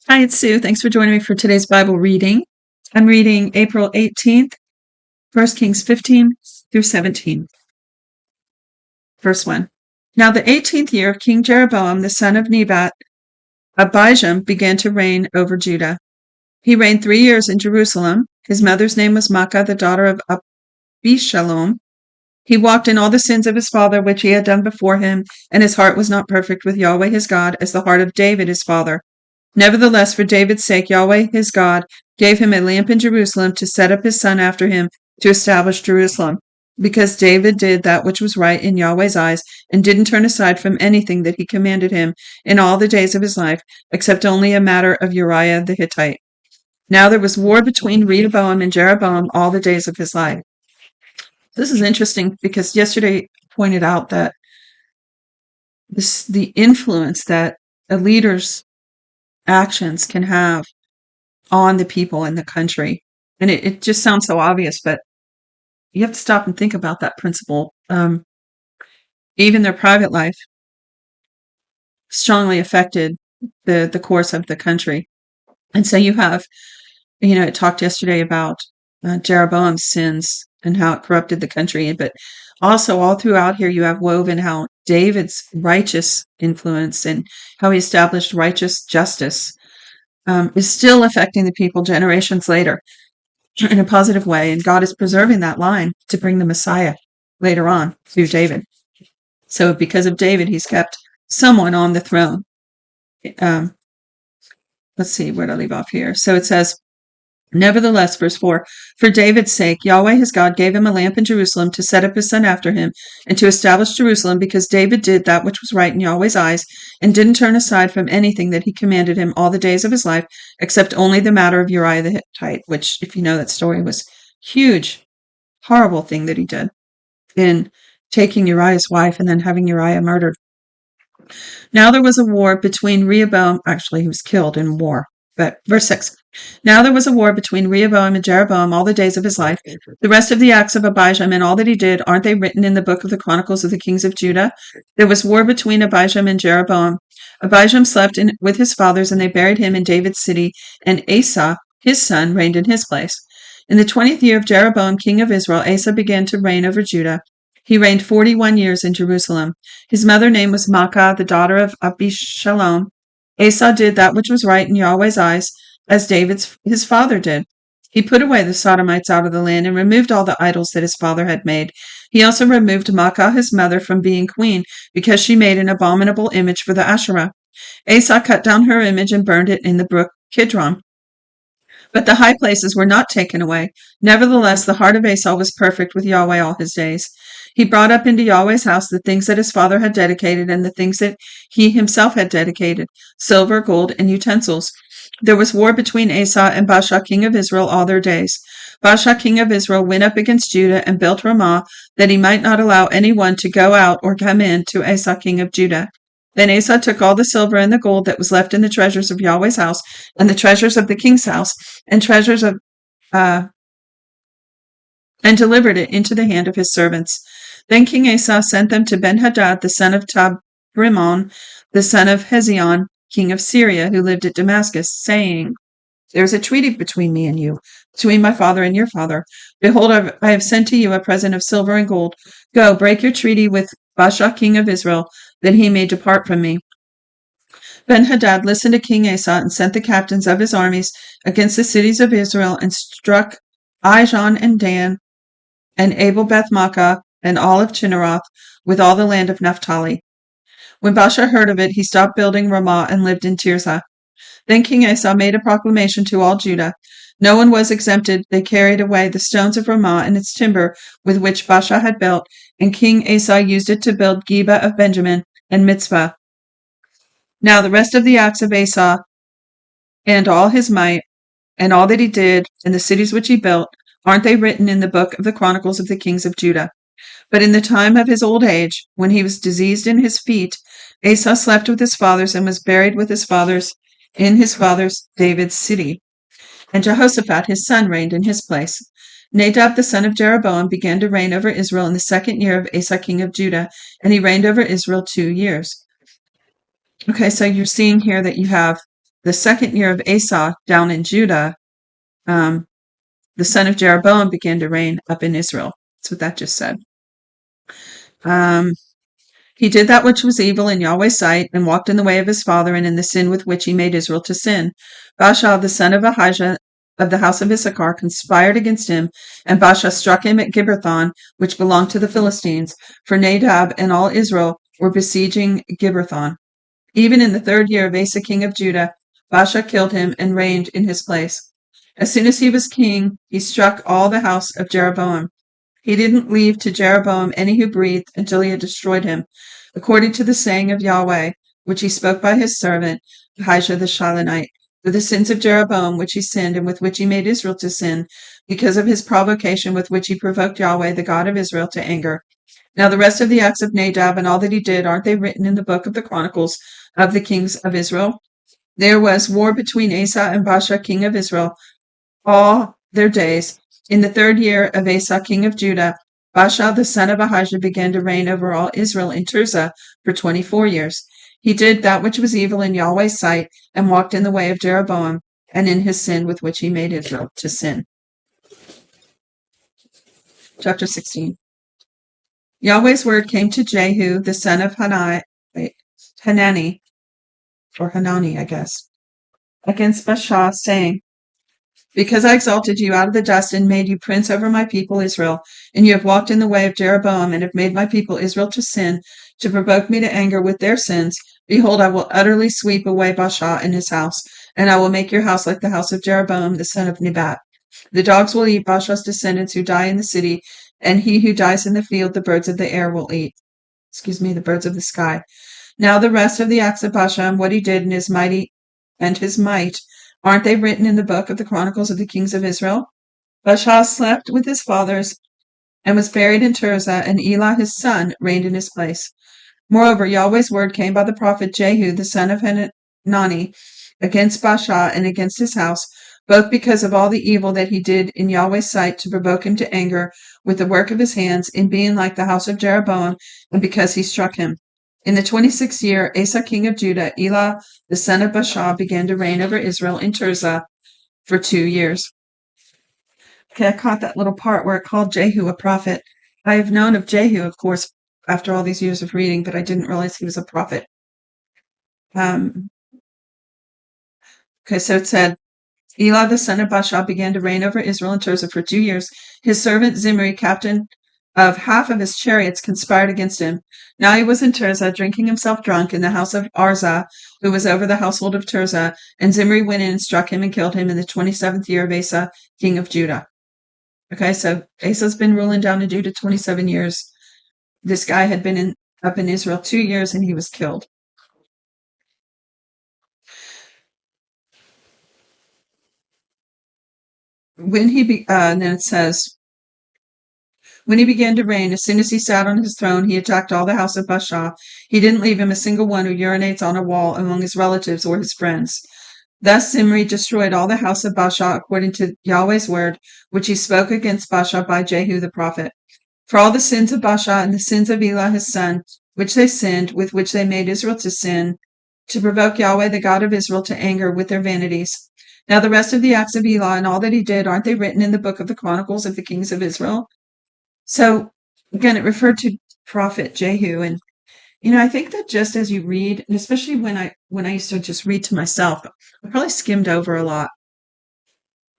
Hi, it's Sue. Thanks for joining me for today's Bible reading. I'm reading April 18th, 1 Kings 15 through 17. Verse 1. Now the 18th year of King Jeroboam, the son of Nebat, Abijam began to reign over Judah. He reigned 3 years in Jerusalem. His mother's name was Maacah, the daughter of Abishalom. He walked in all the sins of his father, which he had done before him, and his heart was not perfect with Yahweh his God, as the heart of David his father. Nevertheless, for David's sake, Yahweh his God gave him a lamp in Jerusalem to set up his son after him to establish Jerusalem, because David did that which was right in Yahweh's eyes and didn't turn aside from anything that he commanded him in all the days of his life, except only a matter of Uriah the Hittite. Now there was war between Rehoboam and Jeroboam all the days of his life. This is interesting because yesterday pointed out that the influence that a leader's actions can have on the people in the country. And it just sounds so obvious, but you have to stop and think about that principle. Even their private life strongly affected the course of the country. And so you have, it talked yesterday about Jeroboam's sins and how it corrupted the country, but also all throughout here you have woven how David's righteous influence and how he established righteous justice is still affecting the people generations later in a positive way, and God is preserving that line to bring the Messiah later on through David. So because of David, he's kept someone on the throne. Let's see, where did I leave off here? So it says, nevertheless, verse 4, for David's sake, Yahweh his God gave him a lamp in Jerusalem to set up his son after him and to establish Jerusalem, because David did that which was right in Yahweh's eyes and didn't turn aside from anything that he commanded him all the days of his life, except only the matter of Uriah the Hittite, which, if you know that story, was huge, horrible thing that he did in taking Uriah's wife and then having Uriah murdered. Now there was a war between Rehoboam, actually he was killed in war, but verse 6. Now there was a war between Rehoboam and Jeroboam all the days of his life. The rest of the acts of Abijam and all that he did, aren't they written in the book of the Chronicles of the Kings of Judah? There was war between Abijam and Jeroboam. Abijam slept with his fathers, and they buried him in David's city, and Asa, his son, reigned in his place. In the 20th year of Jeroboam, king of Israel, Asa began to reign over Judah. He reigned 41 years in Jerusalem. His mother name was Maacah, the daughter of Abishalom. Asa did that which was right in Yahweh's eyes, as David his father did. He put away the Sodomites out of the land and removed all the idols that his father had made. He also removed Maacah his mother from being queen, because she made an abominable image for the Asherah. Asa cut down her image and burned it in the brook Kidron. But the high places were not taken away. Nevertheless, the heart of Asa was perfect with Yahweh all his days. He brought up into Yahweh's house the things that his father had dedicated and the things that he himself had dedicated, silver, gold, and utensils. There was war between Asa and Baasha, king of Israel, all their days. Baasha, king of Israel, went up against Judah and built Ramah, that he might not allow any one to go out or come in to Asa, king of Judah. Then Asa took all the silver and the gold that was left in the treasures of Yahweh's house, and the treasures of the king's house, and treasures of and delivered it into the hand of his servants. Then King Asa sent them to Ben-Hadad, the son of Tabrimon, the son of Hezion, king of Syria, who lived at Damascus, saying, there is a treaty between me and you, between my father and your father. Behold, I have sent to you a present of silver and gold. Go, break your treaty with Baasha, king of Israel, that he may depart from me. Ben-Hadad listened to King Asa and sent the captains of his armies against the cities of Israel and struck Ijon and Dan and Abel-Beth-Maachah and all of Chinneroth with all the land of Naphtali. When Baasha heard of it, he stopped building Ramah and lived in Tirzah. Then King Asa made a proclamation to all Judah. No one was exempted. They carried away the stones of Ramah and its timber with which Baasha had built, and King Asa used it to build Geba of Benjamin and Mitzvah. Now the rest of the acts of Asa and all his might and all that he did and the cities which he built, aren't they written in the book of the Chronicles of the Kings of Judah? But in the time of his old age, when he was diseased in his feet, Asa slept with his fathers and was buried with his fathers in his father's David's city. And Jehoshaphat his son reigned in his place. Nadab the son of Jeroboam began to reign over Israel in the 2nd year of Asa king of Judah, and he reigned over Israel 2 years. Okay, so you're seeing here that you have the second year of Asa down in Judah, um, the son of Jeroboam began to reign up in Israel. That's what that just said. Um, He did that which was evil in Yahweh's sight, and walked in the way of his father, and in the sin with which he made Israel to sin. Baasha, the son of Ahijah of the house of Issachar, conspired against him, and Baasha struck him at Gibbethon, which belonged to the Philistines, for Nadab and all Israel were besieging Gibbethon. Even in the third year of Asa king of Judah, Baasha killed him and reigned in his place. As soon as he was king, he struck all the house of Jeroboam. He didn't leave to Jeroboam any who breathed until he had destroyed him, according to the saying of Yahweh, which he spoke by his servant Ahijah the Shilonite, for the sins of Jeroboam which he sinned and with which he made Israel to sin, because of his provocation with which he provoked Yahweh the God of Israel to anger. Now the rest of the acts of Nadab and all that he did, aren't they written in the book of the Chronicles of the kings of Israel? There was war between Asa and Baasha king of Israel all their days. In the third year of Asa king of Judah, Baasha the son of Ahijah began to reign over all Israel in Tirzah for 24 years. He did that which was evil in Yahweh's sight, and walked in the way of Jeroboam, and in his sin with which he made Israel to sin. Chapter 16. Yahweh's word came to Jehu the son of Hanani, or Hanani, I guess, against Baasha, saying, Because I exalted you out of the dust and made you prince over my people Israel, and you have walked in the way of Jeroboam, and have made my people Israel to sin, to provoke me to anger with their sins, behold, I will utterly sweep away Baasha and his house, and I will make your house like the house of Jeroboam the son of Nebat. The dogs will eat Baasha's descendants who die in the city, and he who dies in the field the birds of the air will eat. The birds of the sky. Now the rest of the acts of Baasha and what he did and his might, aren't they written in the book of the Chronicles of the kings of Israel? Baasha slept with his fathers and was buried in Tirzah, and Elah his son reigned in his place. Moreover, Yahweh's word came by the prophet Jehu the son of Hanani against Baasha and against his house, both because of all the evil that he did in Yahweh's sight to provoke him to anger with the work of his hands in being like the house of Jeroboam, and because he struck him. In the 26th year, Asa king of Judah, Elah the son of Baasha began to reign over Israel in Tirzah for 2 years. Okay, I caught that little part where it called Jehu a prophet. I have known of Jehu, of course, after all these years of reading, but I didn't realize he was a prophet. Okay, so it said, Elah the son of Baasha began to reign over Israel in Tirzah for 2 years. His servant Zimri, captain of half of his chariots, conspired against him. Now he was in Tirzah, drinking himself drunk in the house of Arzah, who was over the household of Tirzah, and Zimri went in and struck him and killed him in the 27th year of Asa, king of Judah. Okay, so Asa's been ruling down in Judah 27 years. This guy had been up in Israel 2 years, and he was killed. And then it says, when he began to reign, as soon as he sat on his throne, he attacked all the house of Baasha. He didn't leave him a single one who urinates on a wall among his relatives or his friends. Thus Zimri destroyed all the house of Baasha according to Yahweh's word, which he spoke against Baasha by Jehu the prophet. For all the sins of Baasha and the sins of Elah his son, which they sinned, with which they made Israel to sin, to provoke Yahweh the God of Israel to anger with their vanities. Now the rest of the acts of Elah and all that he did, aren't they written in the book of the Chronicles of the kings of Israel? So again, it referred to prophet Jehu, and I think that just as you read, and especially when I used to just read to myself, I probably skimmed over a lot,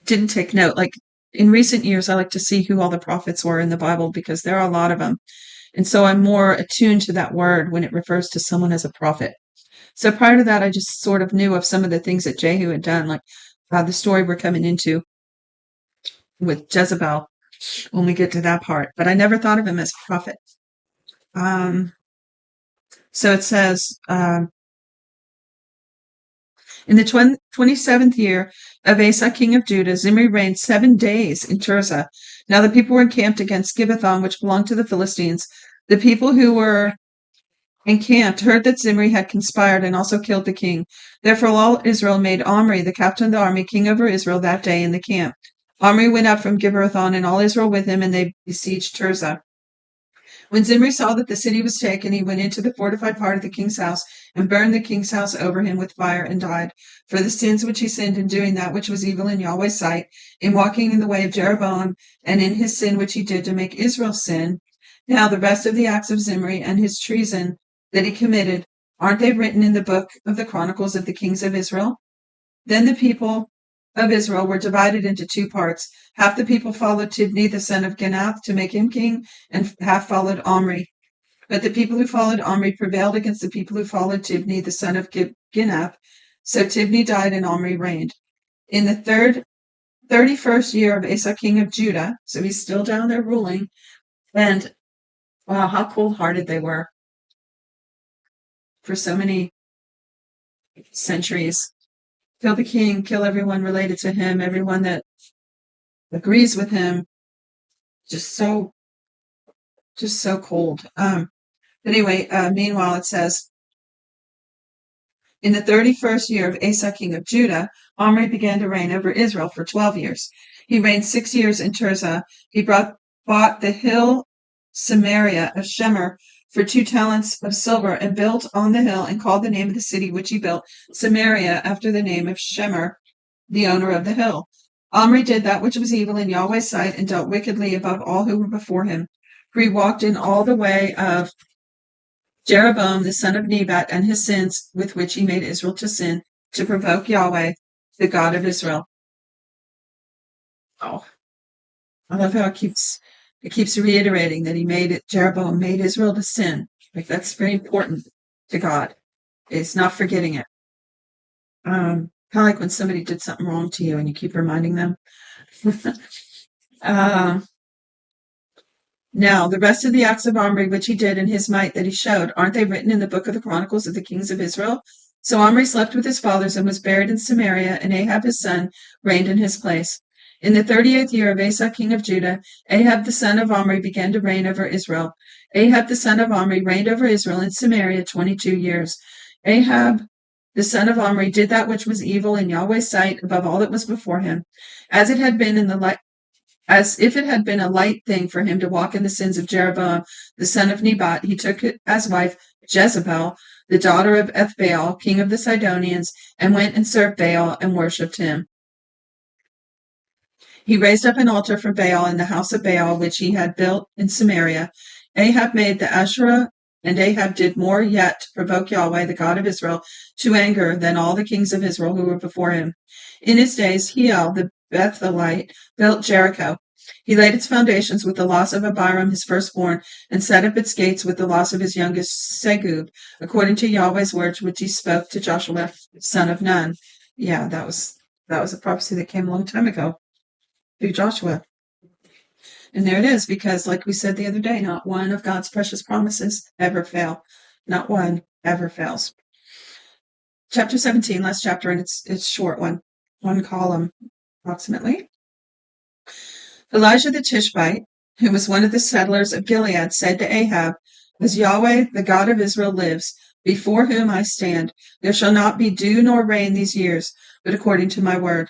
didn't take note. Like in recent years, I like to see who all the prophets were in the Bible because there are a lot of them, and so I'm more attuned to that word when it refers to someone as a prophet. So prior to that, I just sort of knew of some of the things that Jehu had done, like the story we're coming into with Jezebel when we get to that part, but I never thought of him as a prophet. So it says, in the 27th year of Asa king of Judah, Zimri reigned 7 days in Tirzah. Now the people were encamped against Gibbethon, which belonged to the Philistines. The people who were encamped heard that Zimri had conspired and also killed the king. Therefore all Israel made Omri, the captain of the army, king over Israel that day in the camp. Omri went up from Gibbethon and all Israel with him, and they besieged Tirzah. When Zimri saw that the city was taken, he went into the fortified part of the king's house and burned the king's house over him with fire and died. For the sins which he sinned in doing that which was evil in Yahweh's sight, in walking in the way of Jeroboam, and in his sin which he did to make Israel sin. Now the rest of the acts of Zimri and his treason that he committed, aren't they written in the book of the Chronicles of the kings of Israel? Then the people of Israel were divided into two parts. Half the people followed Tibni, the son of Ginath, to make him king, and half followed Omri. But the people who followed Omri prevailed against the people who followed Tibni, the son of Ginath. So Tibni died and Omri reigned. In the 31st year of Asa, king of Judah, so he's still down there ruling, and wow, how cold-hearted they were for so many centuries. Kill the king, kill everyone related to him, everyone that agrees with him. Just so cold. But anyway, meanwhile, it says, in the 31st year of Asa, king of Judah, Omri began to reign over Israel for 12 years. He reigned 6 years in Tirzah. He bought the hill Samaria of Shemer for 2 talents of silver and built on the hill and called the name of the city which he built Samaria after the name of Shemer, the owner of the hill. Omri did that which was evil in Yahweh's sight and dealt wickedly above all who were before him. For he walked in all the way of Jeroboam the son of Nebat and his sins with which he made Israel to sin, to provoke Yahweh, the God of Israel. Oh, I love how it keeps reiterating that Jeroboam made Israel to sin. Like that's very important to God. It's not forgetting it. Kind of like when somebody did something wrong to you and you keep reminding them. Now, the rest of the acts of Omri which he did and his might that he showed, aren't they written in the book of the Chronicles of the kings of Israel? So Omri slept with his fathers and was buried in Samaria, and Ahab his son reigned in his place. In the 38th year of Asa king of Judah, Ahab the son of Omri began to reign over Israel. Ahab the son of Omri reigned over Israel in Samaria 22 years. Ahab the son of Omri did that which was evil in Yahweh's sight above all that was before him, as it had been as if it had been a light thing for him to walk in the sins of Jeroboam, the son of Nebat. He took as wife Jezebel, the daughter of Ethbaal, king of the Sidonians, and went and served Baal and worshipped him. He raised up an altar for Baal in the house of Baal, which he had built in Samaria. Ahab made the Asherah, and Ahab did more yet to provoke Yahweh, the God of Israel, to anger than all the kings of Israel who were before him. In his days, Hiel, the Bethelite, built Jericho. He laid its foundations with the loss of Abiram, his firstborn, and set up its gates with the loss of his youngest Segub, according to Yahweh's words which he spoke to Joshua, son of Nun. Yeah, that was a prophecy that came a long time ago through Joshua. And there it is, because like we said the other day, not one of God's precious promises ever fail. Not one ever fails. Chapter 17, last chapter, and it's short one column approximately. Elijah the Tishbite, who was one of the settlers of Gilead, said to Ahab, as Yahweh, the God of Israel, lives, before whom I stand, there shall not be dew nor rain these years, but according to my word.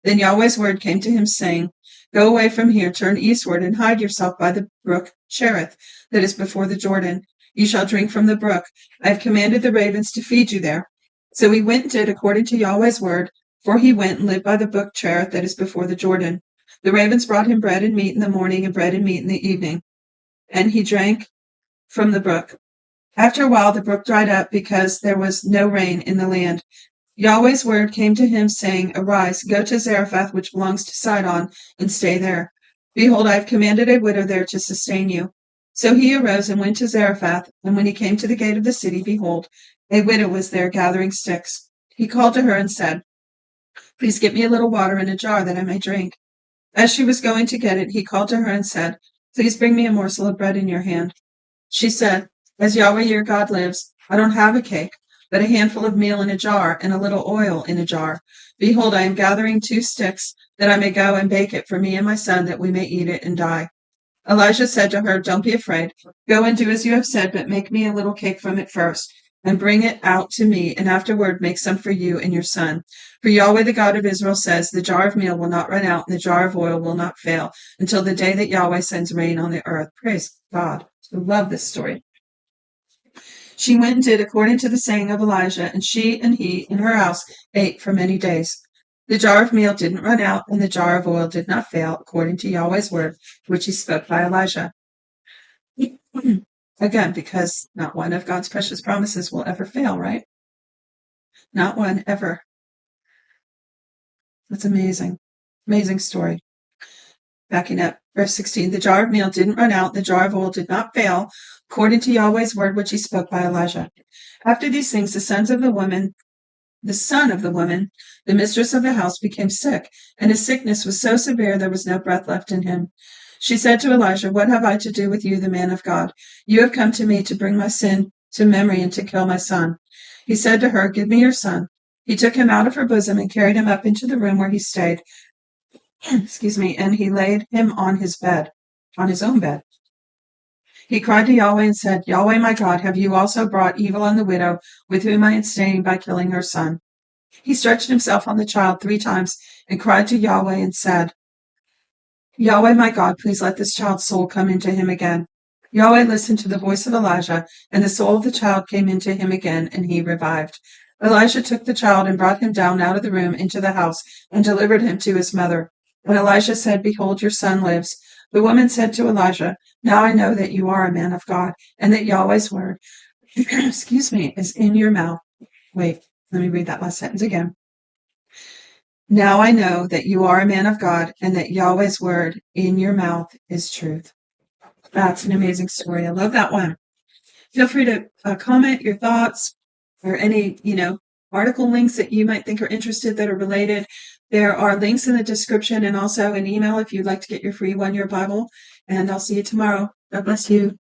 Then Yahweh's word came to him, saying, Go away from here, turn eastward, and hide yourself by the brook Cherith, that is before the Jordan. You shall drink from the brook. I have commanded the ravens to feed you there. So he went and did according to Yahweh's word, for he went and lived by the brook Cherith, that is before the Jordan. The ravens brought him bread and meat in the morning and bread and meat in the evening, and he drank from the brook. After a while, the brook dried up because there was no rain in the land. Yahweh's word came to him, saying, Arise, go to Zarephath, which belongs to Sidon, and stay there. Behold, I have commanded a widow there to sustain you. So he arose and went to Zarephath, and when he came to the gate of the city, behold, a widow was there gathering sticks. He called to her and said, Please get me a little water in a jar that I may drink. As she was going to get it, he called to her and said, Please bring me a morsel of bread in your hand. She said, As Yahweh your God lives, I don't have a cake, but a handful of meal in a jar and a little oil in a jar. Behold, I am gathering 2 sticks, that I may go and bake it for me and my son, that we may eat it and die. Elijah said to her, Don't be afraid. Go and do as you have said, but make me a little cake from it first, and bring it out to me, and afterward make some for you and your son. For Yahweh the God of Israel says, The jar of meal will not run out, and the jar of oil will not fail, until the day that Yahweh sends rain on the earth. Praise God. I love this story. She went and did according to the saying of Elijah, and she and he and her house ate for many days. The jar of meal didn't run out, and the jar of oil did not fail, according to Yahweh's word, which he spoke by Elijah. Again, because not one of God's precious promises will ever fail, right? Not one ever. That's amazing. Amazing story. Backing up, verse 16, the jar of meal didn't run out, the jar of oil did not fail, according to Yahweh's word, which he spoke by Elijah. After these things, the son of the woman, the mistress of the house, became sick, and his sickness was so severe there was no breath left in him. She said to Elijah, what have I to do with you, the man of God? You have come to me to bring my sin to memory and to kill my son. He said to her, give me your son. He took him out of her bosom and carried him up into the room where he stayed. Excuse me, and he laid him on his bed, on his own bed. He cried to Yahweh and said, Yahweh my God, have you also brought evil on the widow with whom I am staying by killing her son? He stretched himself on the child 3 times and cried to Yahweh and said, Yahweh my God, please let this child's soul come into him again. Yahweh listened to the voice of Elijah, and the soul of the child came into him again, and he revived. Elijah took the child and brought him down out of the room into the house and delivered him to his mother. And Elijah said, behold, your son lives. The woman said to Elijah, now I know that you are a man of God, and that Yahweh's word, excuse me, is in your mouth. Wait, let me read that last sentence again. Now I know that you are a man of God, and that Yahweh's word in your mouth is truth. That's an amazing story. I love that one. Feel free to comment your thoughts or any, article links that you might think are interested that are related. There are links in the description and also an email if you'd like to get your free 1-year Bible. And I'll see you tomorrow. God bless you.